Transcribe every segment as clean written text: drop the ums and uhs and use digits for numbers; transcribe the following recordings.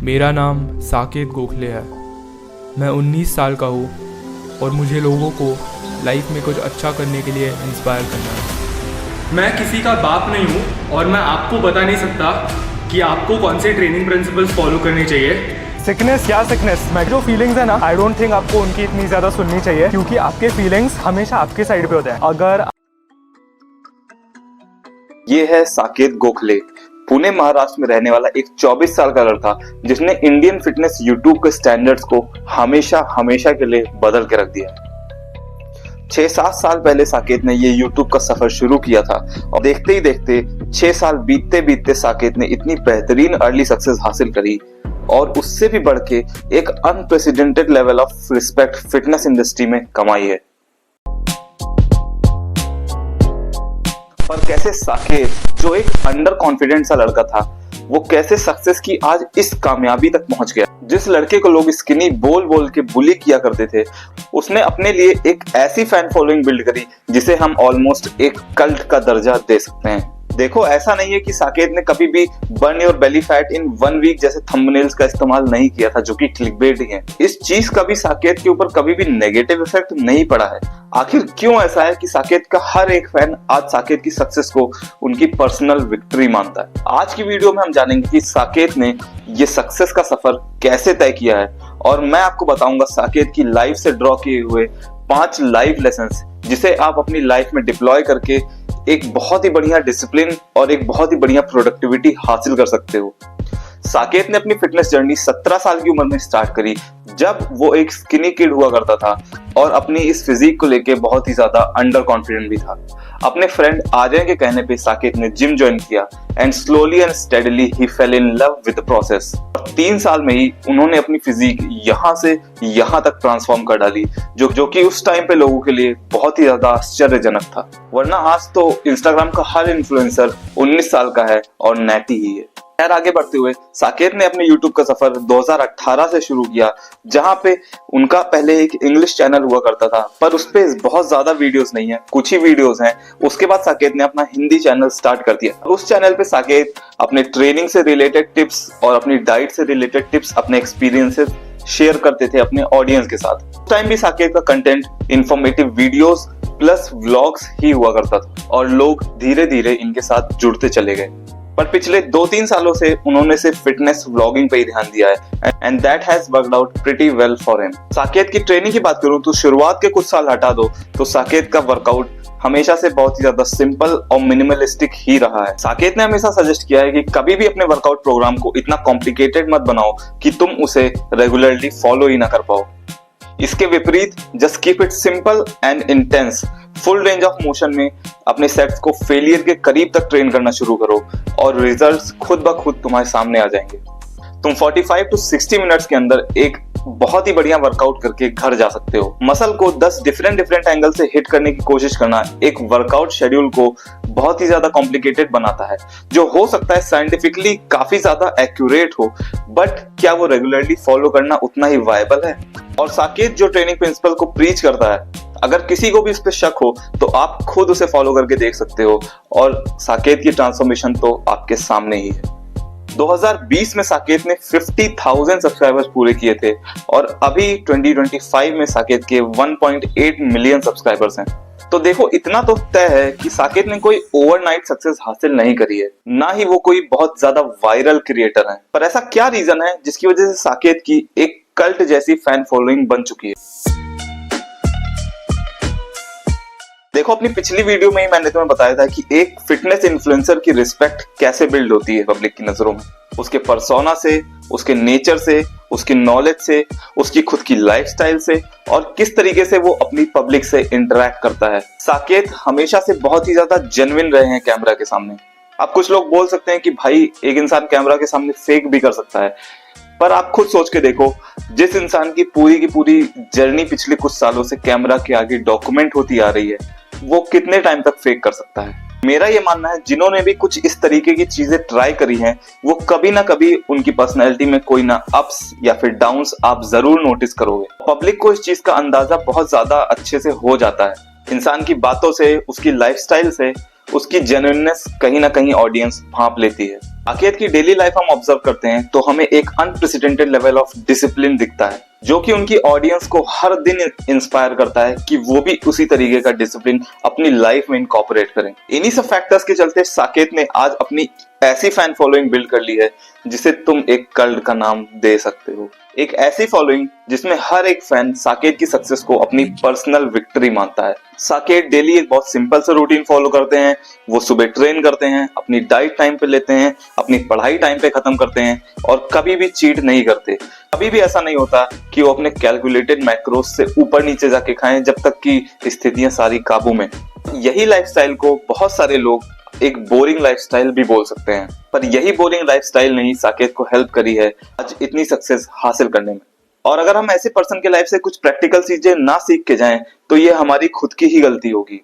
मेरा नाम साकेत गोखले है। मैं 19 साल का हूँ और मुझे लोगों को लाइफ में कुछ अच्छा करने के लिए इंस्पायर करना है। मैं किसी का बाप नहीं हूँ और मैं आपको बता नहीं सकता कि आपको कौन से ट्रेनिंग प्रिंसिपल्स फॉलो करने चाहिए। सिकनेस या सिकनेस, मैं जो फीलिंग्स है ना, आई डोंट थिंक आपको उनकी इतनी ज़्यादा सुननी चाहिए, क्योंकि आपके फीलिंग्स हमेशा आपके साइड पे होते हैं। अगर ये है साकेत गोखले, पुणे महाराष्ट्र में रहने वाला एक 24 साल का लड़का जिसने इंडियन फिटनेस यूट्यूब के स्टैंडर्ड्स को हमेशा हमेशा के लिए बदल के रख दिया। 6-7 साल पहले साकेत ने ये यूट्यूब का सफर शुरू किया था और देखते ही देखते 6 साल बीतते बीतते साकेत ने इतनी बेहतरीन अर्ली सक्सेस हासिल करी और उससे भी बढ़ के एक unprecedented level of respect fitness industry में कमाई है। पर कैसे साकेत, जो एक अंडर कॉन्फिडेंट सा लड़का था, वो कैसे सक्सेस की आज इस कामयाबी तक पहुंच गया। जिस लड़के को लोग स्किनी बोल बोल के बुली किया करते थे, उसने अपने लिए एक ऐसी फैन फॉलोइंग बिल्ड करी जिसे हम ऑलमोस्ट एक कल्ट का दर्जा दे सकते हैं। देखो, ऐसा नहीं है कि साकेत ने कभी भी burn your belly fat in 1 week जैसे थंबनेल्स का इस्तेमाल नहीं किया था, जो कि क्लिकबेट ही है। इस चीज का भी साकेत के ऊपर कभी भी नेगेटिव इफेक्ट नहीं पड़ा है। आखिर क्यों ऐसा है कि साकेत का हर एक फैन आज साकेत की सक्सेस को उनकी पर्सनल विक्ट्री मानता है। आज की वीडियो में हम जानेंगे कि साकेत ने ये सक्सेस का सफर कैसे तय किया है और मैं आपको बताऊंगा साकेत की लाइफ से ड्रॉ किए हुए 5 लाइफ लेसन्स, जिसे आप अपनी लाइफ में डिप्लॉय करके एक बहुत ही बढ़िया डिसिप्लिन और एक बहुत ही बढ़िया प्रोडक्टिविटी हासिल कर सकते हो। साकेत ने अपनी फिटनेस जर्नी 17 साल की उम्र में स्टार्ट करी, जब वो एक स्किनी किड हुआ करता था और अपनी इस फिजिक को लेके बहुत ही ज्यादा अंडर कॉन्फिडेंट भी था। अपने फ्रेंड अजय के कहने पे साकेत ने जिम ज्वाइन किया and slowly and steadily he fail in love with the process. 3 साल में ही उन्होंने अपनी फिजिक यहाँ से यहाँ तक ट्रांसफॉर्म कर डाली, जो कि उस टाइम पे लोगों के लिए बहुत ही ज्यादा आश्चर्यजनक था। वरना आज तो इंस्टाग्राम का हर इन्फ्लुएंसर 19 साल का है और नैटी ही है। खैर, आगे बढ़ते हुए साकेत ने अपने YouTube का सफर 2018 से शुरू किया, जहां पे उनका पहले एक इंग्लिश चैनल हुआ करता था, पर उस पे बहुत ज्यादा वीडियोस नहीं है, कुछ ही वीडियोस हैं। उसके बाद साकेत ने अपना हिंदी चैनल स्टार्ट कर दिया। उस चैनल पे साकेत अपने ट्रेनिंग से रिलेटेड टिप्स और अपनी डाइट से रिलेटेड टिप्स, अपने एक्सपीरियंसेस शेयर करते थे अपने ऑडियंस के साथ। उस टाइम भी साकेत का content informative videos plus vlogs ही हुआ करता था और लोग धीरे धीरे इनके साथ जुड़ते चले गए। पर पिछले 2-3 सालों से उन्होंने सिर्फ फिटनेस व्लॉगिंग पे ही ध्यान दिया है and that has worked out pretty well for him. Saket की ट्रेनिंग की बात करूं तो शुरुआत के कुछ साल हटा दो तो साकेत का वर्कआउट हमेशा से बहुत ही ज्यादा सिंपल और मिनिमलिस्टिक ही रहा है। साकेत ने हमेशा सजेस्ट किया है कि कभी भी अपने वर्कआउट प्रोग्राम को इतना कॉम्प्लिकेटेड मत बनाओ कि तुम उसे रेगुलरली फॉलो ही ना कर पाओ। इसके विपरीत just keep it simple and intense. Full range of motion में अपने सेट्स को फेलियर के करीब तक ट्रेन करना शुरू करो और रिजल्ट्स खुद ब खुद तुम्हारे सामने आ जाएंगे। तुम 45 to 60 मिनट्स के अंदर एक बहुत ही बढ़िया वर्कआउट करके घर जा सकते हो। मसल को 10 डिफरेंट एंगल से हिट करने की कोशिश करना एक वर्कआउट शेड्यूल को बहुत ही ज्यादा कॉम्प्लिकेटेड बनाता है, जो हो सकता है साइंटिफिकली काफी ज्यादा एक्यूरेट हो, बट क्या वो रेगुलरली फॉलो करना उतना ही वायबल है? और साकेत जो ट्रेनिंग प्रिंसिपल को प्रीच करता है, अगर किसी को भी इस पे शक हो तो आप खुद उसे फॉलो करके देख सकते हो और साकेत की ट्रांसफॉर्मेशन तो आपके सामने ही है। 2020 में साकेत ने 50,000 सब्सक्राइबर्स पूरे किए थे और अभी 2025 में साकेत के 1.8 मिलियन सब्सक्राइबर्स हैं। तो देखो, इतना तो तय है कि साकेत ने कोई ओवरनाइट सक्सेस हासिल नहीं करी है, ना ही वो कोई बहुत ज्यादा वायरल क्रिएटर है। पर ऐसा क्या रीजन है जिसकी वजह से साकेत की एक कल्ट जैसी फैन फॉलोइंग बन चुकी है? देखो, अपनी पिछली वीडियो में ही मैंने तुम्हें बताया था कि एक फिटनेस इन्फ्लुएंसर की रिस्पेक्ट कैसे बिल्ड होती है पब्लिक की नजरों में। उसके पर्सोना से, उसके नेचर से, उसकी नॉलेज से, उसकी खुद की लाइफस्टाइल से और किस तरीके से वो अपनी पब्लिक से इंटरेक्ट करता है। साकेत हमेशा से बहुत ही ज्यादा जेन्युइन रहे हैं कैमरा के सामने। अब कुछ लोग बोल सकते हैं कि भाई, एक इंसान कैमरा के सामने फेक भी कर सकता है, पर आप खुद सोच के देखो, जिस इंसान की पूरी जर्नी पिछले कुछ सालों से कैमरा के आगे डॉक्यूमेंट होती आ रही है, वो कितने टाइम तक फेक कर सकता है? मेरा ये मानना है, जिन्होंने भी कुछ इस तरीके की चीजें ट्राई करी हैं, वो कभी ना कभी उनकी पर्सनैलिटी में कोई ना अप्स या फिर डाउन्स आप जरूर नोटिस करोगे। पब्लिक को इस चीज का अंदाजा बहुत ज्यादा अच्छे से हो जाता है। इंसान की बातों से, उसकी लाइफस्टाइल से, उसकी जेन्युइननेस कहीं ना कहीं ऑडियंस भांप लेती है। साकेत की डेली लाइफ हम ऑब्जर्व करते हैं तो हमें एक अनप्रेसिडेंटेड लेवल ऑफ डिसिप्लिन दिखता है, जो कि उनकी ऑडियंस को हर दिन इंस्पायर करता है कि वो भी उसी तरीके का डिसिप्लिन अपनी लाइफ में इनकॉर्पोरेट करें। इन्हीं सब फैक्टर्स के चलते साकेत ने आज अपनी ऐसी फैन फॉलोइंग बिल्ड कर ली है जिसे तुम एक कल्ट का नाम दे सकते हो। एक ऐसी फॉलोइंग जिसमें हर एक फैन साकेत की सक्सेस को अपनी पर्सनल विक्ट्री मानता है। साकेत डेली एक बहुत सिंपल सा रूटीन फॉलो करते हैं। वो सुबह ट्रेन करते हैं, अपनी डाइट टाइम पे लेते हैं, अपनी पढ़ाई टाइम पे खत्म करते हैं और कभी भी चीट नहीं करते। कभी भी ऐसा नहीं होता कि वो अपने कैलकुलेटेड मैक्रोस से ऊपर नीचे जाके खाएं जब तक कि स्थितियां सारी काबू में। यही लाइफस्टाइल को बहुत सारे लोग एक बोरिंग लाइफस्टाइल भी बोल सकते हैं, पर यही बोरिंग लाइफस्टाइल ने ही साकेत को हेल्प करी है आज इतनी सक्सेस हासिल करने में। और अगर हम ऐसे पर्सन के लाइफ से कुछ प्रैक्टिकल चीजें ना सीख के जाएं तो ये हमारी खुद की ही गलती होगी।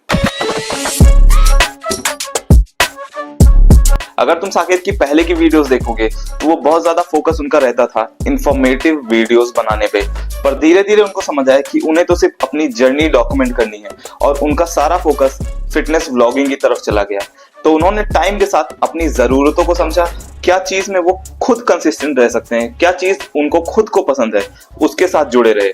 अगर तुम साकेत की पहले की वीडियोस देखोगे तो वो बहुत ज्यादा फोकस उनका रहता था इंफॉर्मेटिव वीडियोस बनाने पे, पर धीरे धीरे उनको समझ आया कि उन्हें तो सिर्फ अपनी जर्नी डॉक्यूमेंट करनी है और उनका सारा फोकस फिटनेस व्लॉगिंग की तरफ चला गया। तो उन्होंने टाइम के साथ अपनी जरूरतों को समझा, क्या चीज में वो खुद कंसिस्टेंट रह सकते हैं, क्या चीज उनको खुद को पसंद है, उसके साथ जुड़े रहे।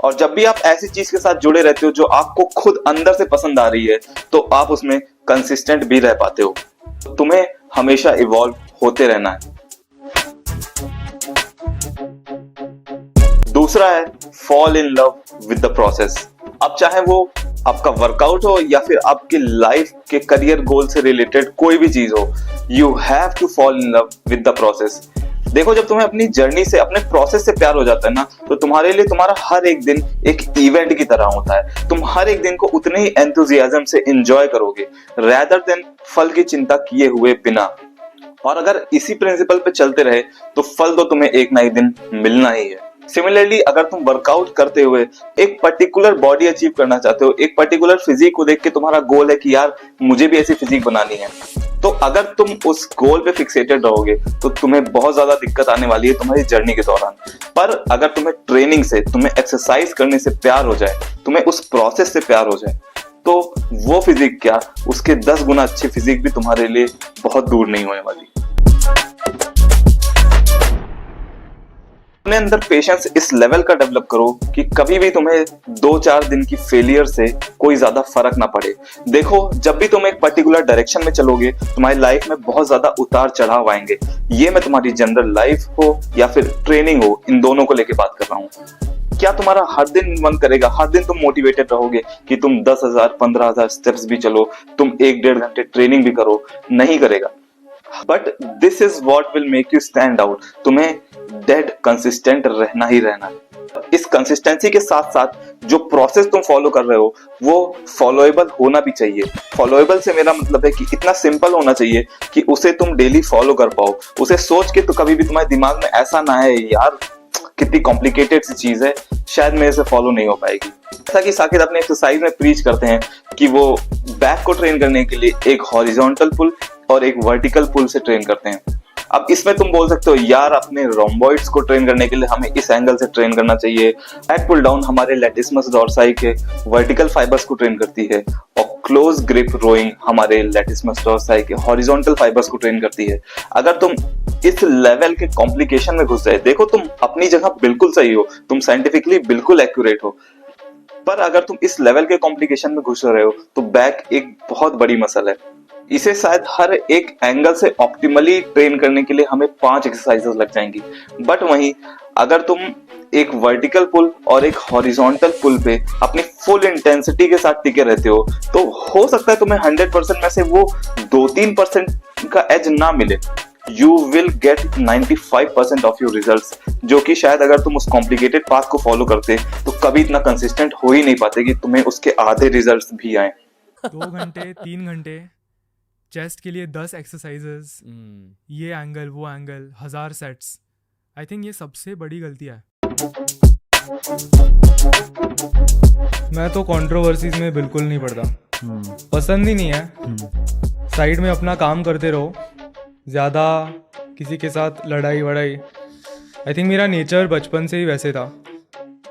और जब भी आप ऐसी चीज के साथ जुड़े रहते हो जो आपको खुद अंदर से पसंद आ रही है तो आप उसमें कंसिस्टेंट भी रह पाते हो। तो तुम्हें हमेशा इवॉल्व होते रहना है। दूसरा है fall in love with the process. अब चाहे वो आपका वर्कआउट हो या फिर आपकी लाइफ के करियर गोल से रिलेटेड कोई भी चीज हो, you have to fall in love with the process. देखो, जब तुम्हें अपनी जर्नी से, अपने प्रोसेस से प्यार हो जाता है ना, तो तुम्हारे लिए तुम्हारा हर एक दिन एक इवेंट की तरह होता है। तुम हर एक दिन को उतने ही एंथुजियाज्म से एंजॉय करोगे रेदर देन फल की चिंता किए हुए बिना। और अगर इसी प्रिंसिपल पे चलते रहे तो फल तो तुम्हें एक ना एक दिन मिलना ही है। सिमिलरली अगर तुम वर्कआउट करते हुए एक पर्टिकुलर बॉडी अचीव करना चाहते हो, एक पर्टिकुलर फिजिक को देख के तुम्हारा गोल है कि यार मुझे भी ऐसी फिजिक बनानी है, तो अगर तुम उस गोल पे फिक्सेटेड रहोगे तो तुम्हें बहुत ज्यादा दिक्कत आने वाली है तुम्हारी जर्नी के दौरान। पर अगर तुम्हें ट्रेनिंग से, तुम्हें एक्सरसाइज करने से प्यार हो जाए, तुम्हें उस प्रोसेस से प्यार हो जाए, तो वो फिजिक क्या, उसके 10 गुना अच्छी फिजिक भी तुम्हारे लिए बहुत दूर नहीं होने वाली। अपने अंदर पेशेंस इस लेवल का डेवलप करो कि कभी भी तुम्हें 2-4 दिन की फेलियर से कोई ज्यादा फर्क ना पड़े। देखो, जब भी तुम एक पर्टिकुलर डायरेक्शन में चलोगे तुम्हारी लाइफ में बहुत ज्यादा उतार चढ़ाव आएंगे। ये मैं तुम्हारी जनरल लाइफ हो या फिर ट्रेनिंग हो, इन दोनों को लेके बात कर रहा हूँ। क्या तुम्हारा हर दिन मन करेगा, हर दिन तुम मोटिवेटेड रहोगे कि तुम 10,000 15,000 स्टेप्स भी चलो, तुम 1-1.5 घंटे ट्रेनिंग भी करो? नहीं करेगा। But this is what will make you stand out. तुम्हें डेड कंसिस्टेंट रहना ही रहना है। इस कंसिस्टेंसी के साथ साथ जो प्रोसेस तुम फॉलो कर रहे हो वो फॉलोएबल होना भी चाहिए। फॉलोएबल से मेरा मतलब है कि इतना सिंपल होना चाहिए कि उसे तुम डेली फॉलो कर पाओ। उसे सोच के तो कभी भी तुम्हारे दिमाग में ऐसा ना है यार कितनी कॉम्प्लिकेटेड सी चीज है, शायद मेरे से फॉलो नहीं हो पाएगी। जैसा कि साकेत अपने एक्सरसाइज में प्रीच करते हैं कि वो बैक को ट्रेन करने के लिए एक हॉरिजॉन्टल पुल और एक वर्टिकल पुल से ट्रेन करते हैं। अब इसमें तुम बोल सकते हो यार अपने रोम्बॉइड्स को ट्रेन करने के लिए हमें इस एंगल से ट्रेन करना चाहिए। बैक पुल डाउन हमारे लैटिस्मस डॉर्साई के वर्टिकल फाइबर्स को ट्रेन करती है और क्लोज ग्रिप रोइंग हमारे लैटिस्मस डॉर्साई के हॉरिजॉन्टल फाइबर्स को ट्रेन करती है। अगर तुम इस लेवल के कॉम्प्लिकेशन में घुस जाए, देखो तुम अपनी जगह बिल्कुल सही हो, तुम साइंटिफिकली बिल्कुल एक्यूरेट हो, पर अगर तुम इस लेवल के कॉम्प्लिकेशन में घुस रहे हो तो बैक एक बहुत बड़ी मसल है। इसे शायद हर एक एंगल से ऑप्टिमली ट्रेन करने के लिए हमें 5 एक्सरसाइजेस लग जाएंगी। बट वहीं अगर तुम एक वर्टिकल पुल और एक हॉरिजॉन्टल पुल पे अपनी फुल इंटेंसिटी के साथ टिके रहते हो तो हो सकता है तुम्हें 100% में से वो 2-3% का एज ना मिले। You will get 95% of your results, जो कि शायद अगर तुम उस कॉम्प्लिकेटेड पाथ को फॉलो करते तो कभी इतना कंसिस्टेंट हो ही नहीं पाते कि तुम्हें उसके आधे रिजल्ट्स भी आए। 2 घंटे 3 घंटे चेस्ट के लिए 10 एक्सरसाइजेस, ये एंगल वो एंगल, 1000 सेट्स। आई थिंक ये सबसे बड़ी गलती है। मैं तो कंट्रोवर्सीज में बिल्कुल नहीं पड़ता, पसंद ही नहीं है। साइड में अपना काम करते रहो, ज़्यादा किसी के साथ लड़ाई वड़ाई। आई थिंक मेरा नेचर बचपन से ही वैसे था।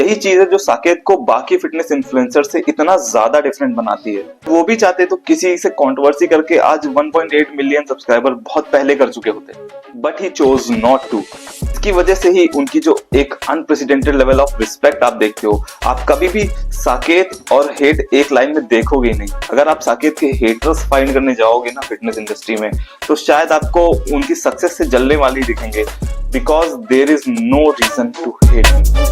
यही चीज है जो साकेत को बाकी फिटनेस इन्फ्लुएंसर से इतना ज्यादा डिफरेंट बनाती है। वो भी चाहते तो किसी से कंट्रोवर्सी करके आज 1.8 मिलियन सब्सक्राइबर बहुत पहले कर चुके होते, but he chose not to. इसकी वजह से ही उनकी जो एक अनप्रेसिडेंटेड लेवल ऑफ रिस्पेक्ट आप देखते हो, आप कभी भी साकेत और हेट एक लाइन में देखोगे ही नहीं। अगर आप साकेत के हेटर्स फाइंड करने जाओगे ना फिटनेस इंडस्ट्री में, तो शायद आपको उनकी सक्सेस से जलने वाली दिखेंगे, because there is no reason to hate.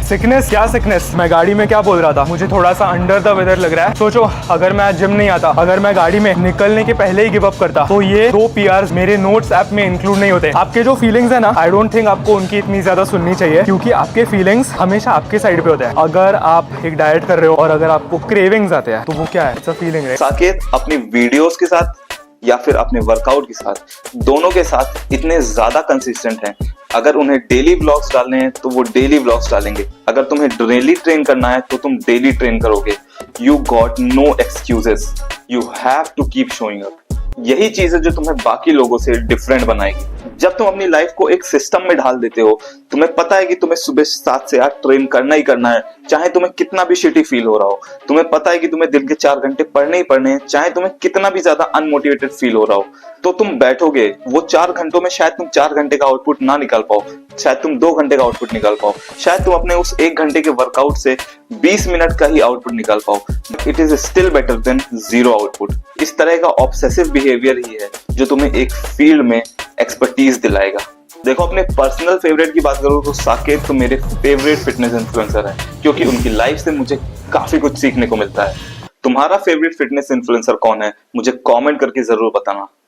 Sickness, क्या सिकनेस? मैं गाड़ी में क्या बोल रहा था, मुझे थोड़ा सा अंडर द वेदर लग रहा है। सोचो, अगर मैं आज जिम नहीं आता, अगर मैं गाड़ी में निकलने के पहले ही गिव अप करता, तो ये 2 PRs मेरे नोट्स ऐप में इंक्लूड नहीं होते। आपके जो फीलिंग्स है ना, आई डोंट थिंक आपको उनकी इतनी ज्यादा सुननी चाहिए, क्योंकि आपके फीलिंग्स हमेशा आपके साइड पे होते हैं। अगर आप एक डाइट कर रहे हो और अगर आपको क्रेविंग्स आते हैं, तो वो क्या है? It's a feeling, right? Saket अपनी वीडियोस के साथ या फिर अपने वर्कआउट के साथ, दोनों के साथ इतने ज्यादा कंसिस्टेंट हैं। अगर उन्हें डेली व्लॉग्स डालने हैं तो वो डेली व्लॉग्स डालेंगे। अगर तुम्हें डेली ट्रेन करना है तो तुम डेली ट्रेन करोगे। You got no excuses, you have to keep showing up. यही चीज है जो तुम्हें बाकी लोगों से डिफरेंट बनाएगी। जब तुम अपनी लाइफ को एक सिस्टम में ढाल देते हो, तुम्हें पता है कि तुम्हें सुबह 7 से 8 ट्रेन करना ही करना है, चाहे तुम्हें कितना भी शिटी फील हो रहा हो। तुम्हें पता है कि तुम्हें दिन के 4 घंटे पढ़ने ही पढ़ने हैं, चाहे तुम्हें कितना भी ज्यादा अनमोटिवेटेड फील हो रहा हो। तो तुम बैठोगे, वो 4 घंटों में शायद तुम 4 घंटे का आउटपुट ना निकाल पाओ, शायद तुम 2 घंटे का आउटपुट निकाल पाओ, शायद तुम अपने उस 1 घंटे के वर्कआउट से 20 मिनट का ही आउटपुट निकाल पाओ। It is still better than zero output. इस तरह का ऑब्सेसिव बिहेवियर ही है जो तुम्हें एक फील्ड में एक्सपर्टीज दिलाएगा। देखो, अपने पर्सनल फेवरेट की बात करूं तो साकेत तो मेरे फेवरेट फिटनेस इन्फ्लुएंसर है, क्योंकि उनकी लाइफ से मुझे काफी कुछ सीखने को मिलता है। तुम्हारा फेवरेट फिटनेस इन्फ्लुएंसर कौन है? मुझे कमेंट करके जरूर बताना।